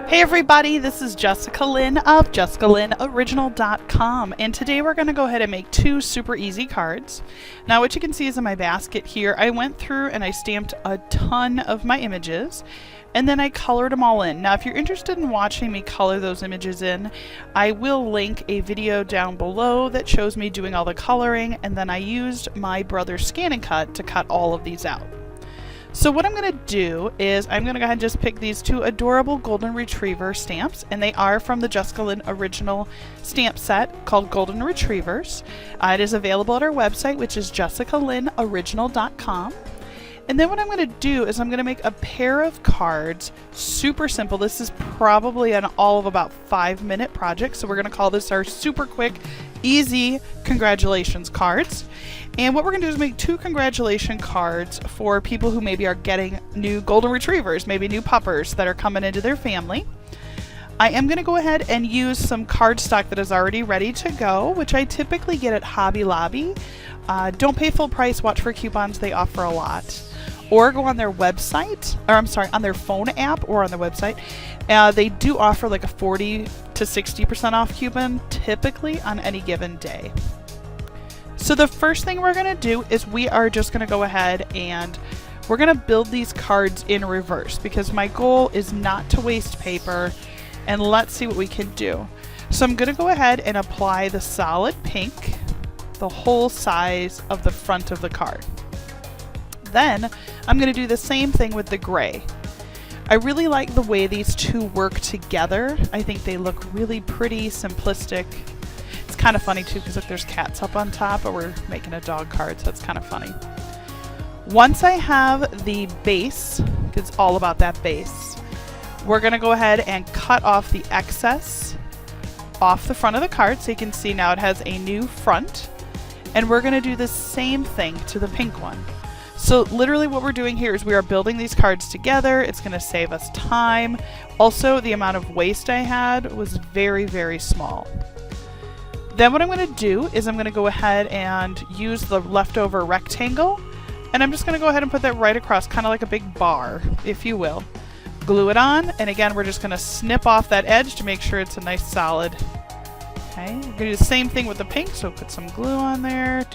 Hey everybody, this is Jessica Lynn of JessicaLynnOriginal.com, and today we're going to go ahead and make two super easy cards. Now what you can see is in my basket here, I went through and I stamped a ton of my images and then I colored them all in. Now if you're interested in watching me color those images in, I will link a video down below that shows me doing all the coloring, and then I used my brother's Scan and Cut to cut all of these out. So what I'm going to do is I'm going to go ahead and just pick these two adorable Golden Retriever stamps, and they are from the Jessica Lynn Original stamp set called Golden Retrievers. It is available at our website, which is JessicaLynnOriginal.com. And then what I'm going to do is I'm going to make a pair of cards, super simple. This is probably an all of about 5-minute project, so we're going to call this our super quick, easy congratulations cards. And what we're going to do is make two congratulation cards for people who maybe are getting new Golden Retrievers, maybe new puppers that are coming into their family. I am going to go ahead and use some cardstock that is already ready to go, which I typically get at Hobby Lobby. Don't pay full price, watch for coupons, they offer a lot. Or go on their website, or I'm sorry, on their phone app or on their website. They do offer like a 40 to 60% off coupon, typically on any given day. So the first thing we're going to do is we are just going to go ahead and we're going to build these cards in reverse, because my goal is not to waste paper, and let's see what we can do. So I'm going to go ahead and apply the solid pink, the whole size of the front of the card. Then I'm going to do the same thing with the gray. I really like the way these two work together. I think they look really pretty, simplistic. It's kind of funny too, because if there's cats up on top, but we're making a dog card, so it's kind of funny. Once I have the base, it's all about that base, we're going to go ahead and cut off the excess off the front of the card, so you can see now it has a new front. And we're going to do the same thing to the pink one. So literally what we're doing here is we are building these cards together. It's going to save us time. Also, the amount of waste I had was very, very small. Then what I'm going to do is I'm going to go ahead and use the leftover rectangle, and I'm just going to go ahead and put that right across, kind of like a big bar, if you will. Glue it on, and again we're just going to snip off that edge to make sure it's a nice solid. Okay, we're going to do the same thing with the pink, so put some glue on there.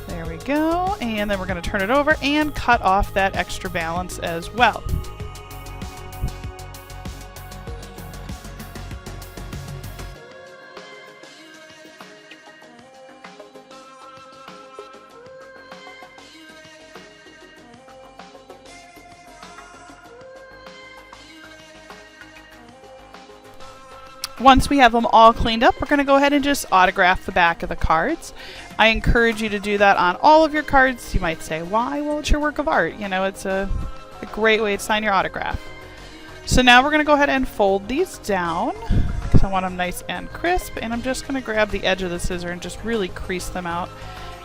There we go, and then we're going to turn it over and cut off that extra balance as well. Once we have them all cleaned up, we're going to go ahead and just autograph the back of the cards. I encourage you to do that on all of your cards. You might say, why? Well, it's your work of art. You know, it's a great way to sign your autograph. So now we're going to go ahead and fold these down, because I want them nice and crisp. And I'm just going to grab the edge of the scissor and just really crease them out.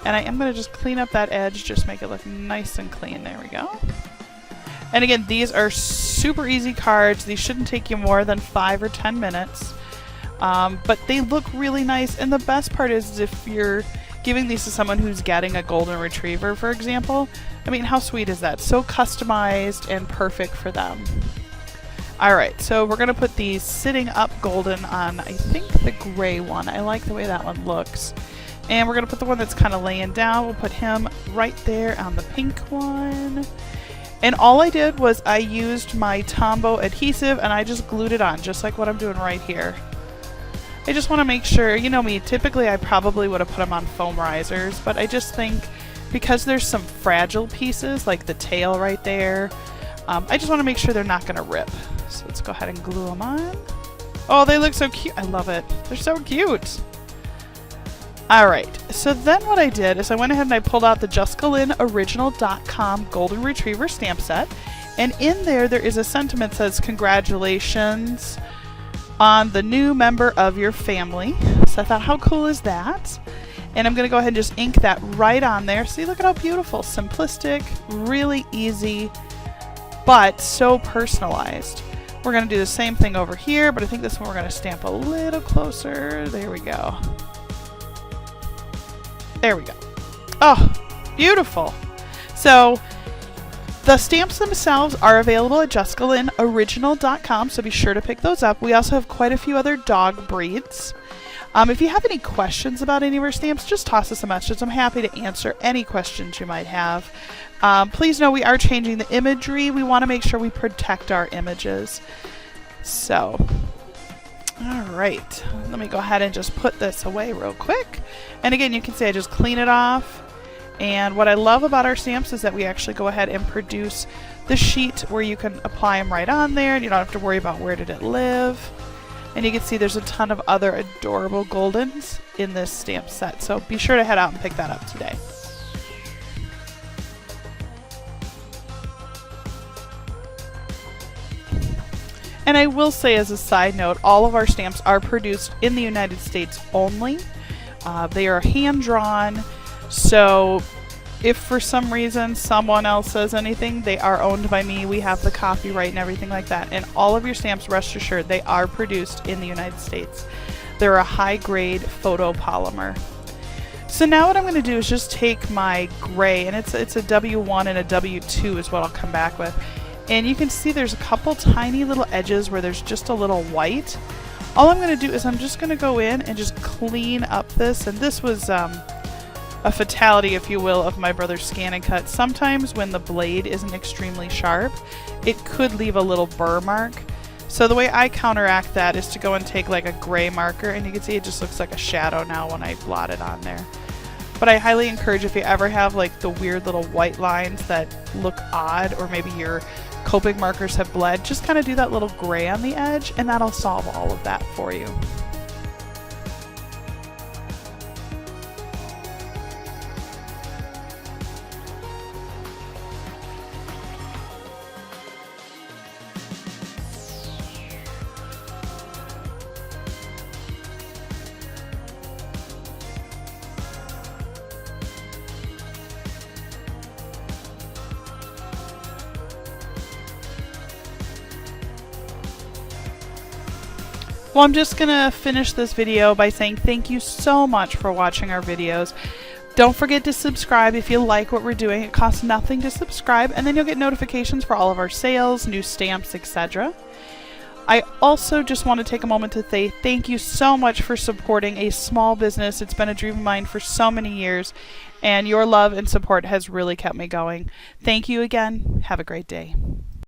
And I am going to just clean up that edge, just make it look nice and clean. There we go. And again, these are super easy cards. These shouldn't take you more than 5 or 10 minutes. But they look really nice, and the best part is if you're giving these to someone who's getting a Golden Retriever, for example, I mean, how sweet is that? So customized and perfect for them. Alright, so we're going to put these sitting up golden on, I think, the gray one. I like the way that one looks. And we're going to put the one that's kind of laying down. We'll put him right there on the pink one. And all I did was I used my Tombow adhesive and I just glued it on, just like what I'm doing right here. I just want to make sure, you know me, typically I probably would have put them on foam risers, but I just think because there's some fragile pieces, like the tail right there, I just want to make sure they're not going to rip. So let's go ahead and glue them on. Oh, they look so cute. I love it. They're so cute. Alright, so then what I did is I went ahead and I pulled out the JessicaLynnOriginal.com Golden Retriever stamp set, and in there is a sentiment that says congratulations on the new member of your family. So I thought, how cool is that? And I'm going to go ahead and just ink that right on there. See, look at how beautiful. Simplistic, really easy, but so personalized. We're going to do the same thing over here, but I think this one we're going to stamp a little closer. There we go. There we go. Oh, beautiful. So the stamps themselves are available at JessicaLynnOriginal.com, so be sure to pick those up. We also have quite a few other dog breeds. If you have any questions about any of our stamps, just toss us a message. I'm happy to answer any questions you might have. Please know we are changing the imagery. We want to make sure we protect our images. So, all right. Let me go ahead and just put this away real quick. And again, you can see I just clean it off. And what I love about our stamps is that we actually go ahead and produce the sheet where you can apply them right on there, and you don't have to worry about where did it live. And you can see there's a ton of other adorable Goldens in this stamp set, so be sure to head out and pick that up today. And I will say as a side note, all of our stamps are produced in the United States only. They are hand-drawn, so if for some reason someone else says anything, they are owned by me. We have the copyright and everything like that. And all of your stamps, rest assured, they are produced in the United States. They're a high-grade photopolymer. So now what I'm going to do is just take my gray, and it's a W1 and a W2 is what I'll come back with. And you can see there's a couple tiny little edges where there's just a little white. All I'm going to do is I'm just going to go in and just clean up this. And this was a fatality, if you will, of my brother's Scan and Cut. Sometimes when the blade isn't extremely sharp, it could leave a little burr mark. So the way I counteract that is to go and take like a gray marker, and you can see it just looks like a shadow now when I blot it on there. But I highly encourage, if you ever have like the weird little white lines that look odd, or maybe your Copic markers have bled, just kind of do that little gray on the edge, and that'll solve all of that for you. Well, I'm just going to finish this video by saying thank you so much for watching our videos. Don't forget to subscribe if you like what we're doing. It costs nothing to subscribe, and then you'll get notifications for all of our sales, new stamps, etc. I also just want to take a moment to say thank you so much for supporting a small business. It's been a dream of mine for so many years, and your love and support has really kept me going. Thank you again. Have a great day.